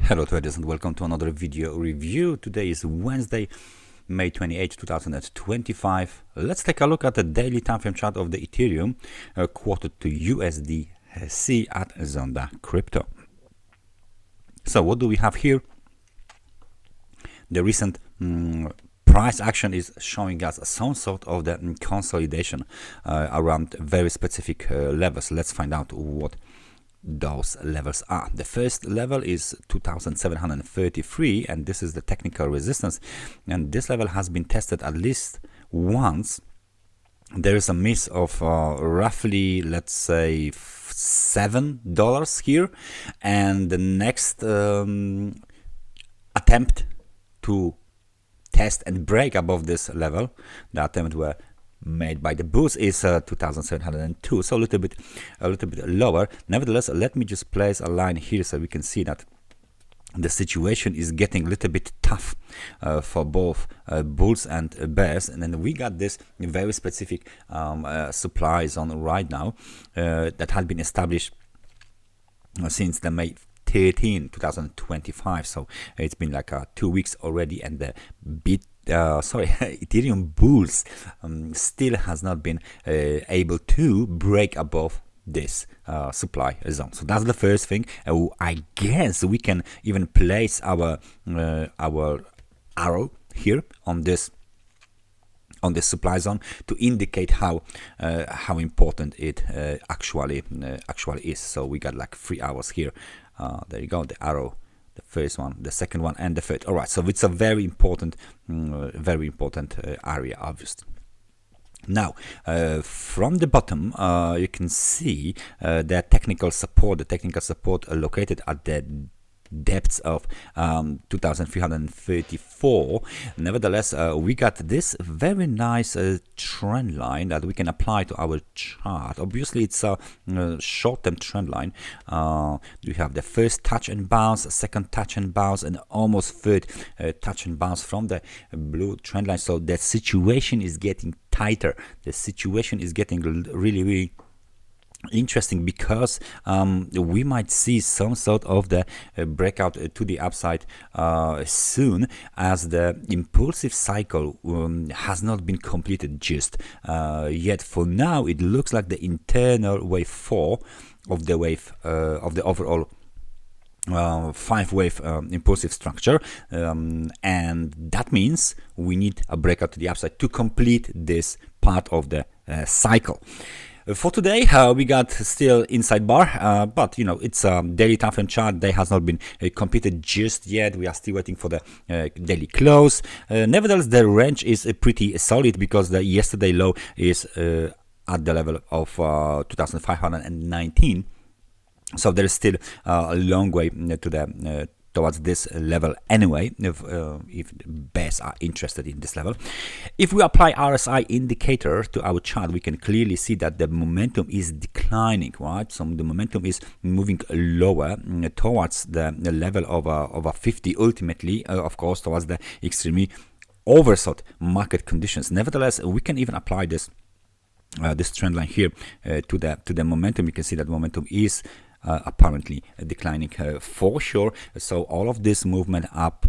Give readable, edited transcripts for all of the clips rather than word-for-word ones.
Hello traders and welcome to another video review. Today is Wednesday, May 28, 2025. Let's take a look at the daily time frame chart of the Ethereum quoted to USDC at Zondacrypto. So what do we have here? The recent price action is showing us some sort of the consolidation around very specific levels. Let's find out what those levels are. The first level is 2733, and this is the technical resistance, and this level has been tested at least once. There is a miss of roughly, let's say, $7 here, and the next attempt to test and break above this level, the attempt were made by the bulls, is 2702, so a little bit lower. Nevertheless, let me just place a line here so we can see that the situation is getting a little bit tough for both bulls and bears, and then we got this very specific supply zone right now that had been established since the May 13, 2025, so it's been like 2 weeks already, and the Ethereum bulls still has not been able to break above this supply zone. So that's the first thing. I guess we can even place our arrow here on this supply zone to indicate how important it actually is. So we got like 3 hours here. There you go, the arrow, the first one, the second one, and the third. All right, so it's a very important area, obviously. Now, from the bottom, you can see the technical support. The technical support located at the depths of 2334. Nevertheless, we got this very nice trend line that we can apply to our chart. Obviously, it's a short-term trend line. We have the first touch and bounce, second touch and bounce, and almost third touch and bounce from the blue trend line. So the situation is getting tighter. The situation is getting really interesting, because we might see some sort of the breakout to the upside soon, as the impulsive cycle has not been completed just yet. For now, it looks like the internal wave 4 of the wave of the overall 5-wave impulsive structure, and that means we need a breakout to the upside to complete this part of the cycle. For today, we got still inside bar, but you know, it's a daily time frame chart. Day has not been completed just yet. We are still waiting for the daily close. Nevertheless, the range is pretty solid, because the yesterday low is at the level of 2519. So there is still a long way to the towards this level anyway, if bears are interested in this level. If we apply RSI indicator to our chart, we can clearly see that the momentum is declining, right? So the momentum is moving lower towards the level of a 50, ultimately, of course, towards the extremely oversold market conditions. Nevertheless, we can even apply this trend line here to the momentum. You can see that momentum is apparently declining for sure. So all of this movement up,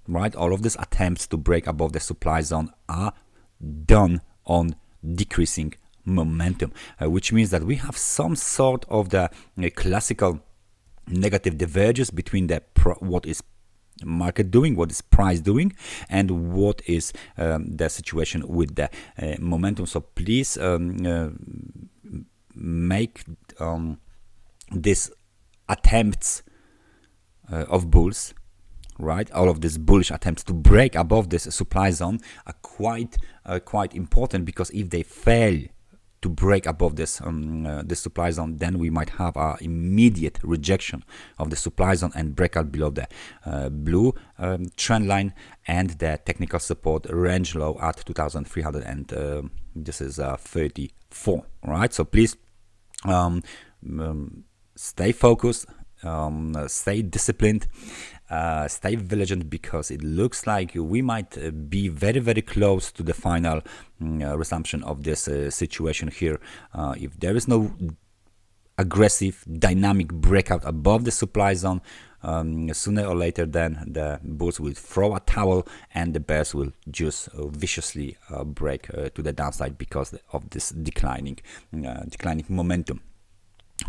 right, all of these attempts to break above the supply zone are done on decreasing momentum, which means that we have some sort of the classical negative divergence between the what is market doing, what is price doing, and what is the situation with the momentum. So please make these attempts of bulls, right, all of these bullish attempts to break above this supply zone are quite important, because if they fail to break above this this supply zone, then we might have an immediate rejection of the supply zone and breakout below the blue trend line and the technical support range low at 2300, and this is 34, right? So please stay focused, stay disciplined, stay vigilant, because it looks like we might be very close to the final resumption of this situation here. If there is no aggressive dynamic breakout above the supply zone, Sooner or later, then the bulls will throw a towel and the bears will just viciously break to the downside because of this declining momentum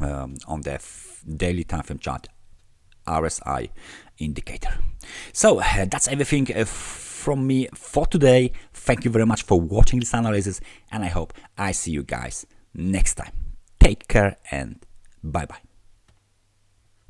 on the daily time frame chart RSI indicator. So that's everything from me for today. Thank you very much for watching this analysis, and I hope I see you guys next time. Take care and bye bye.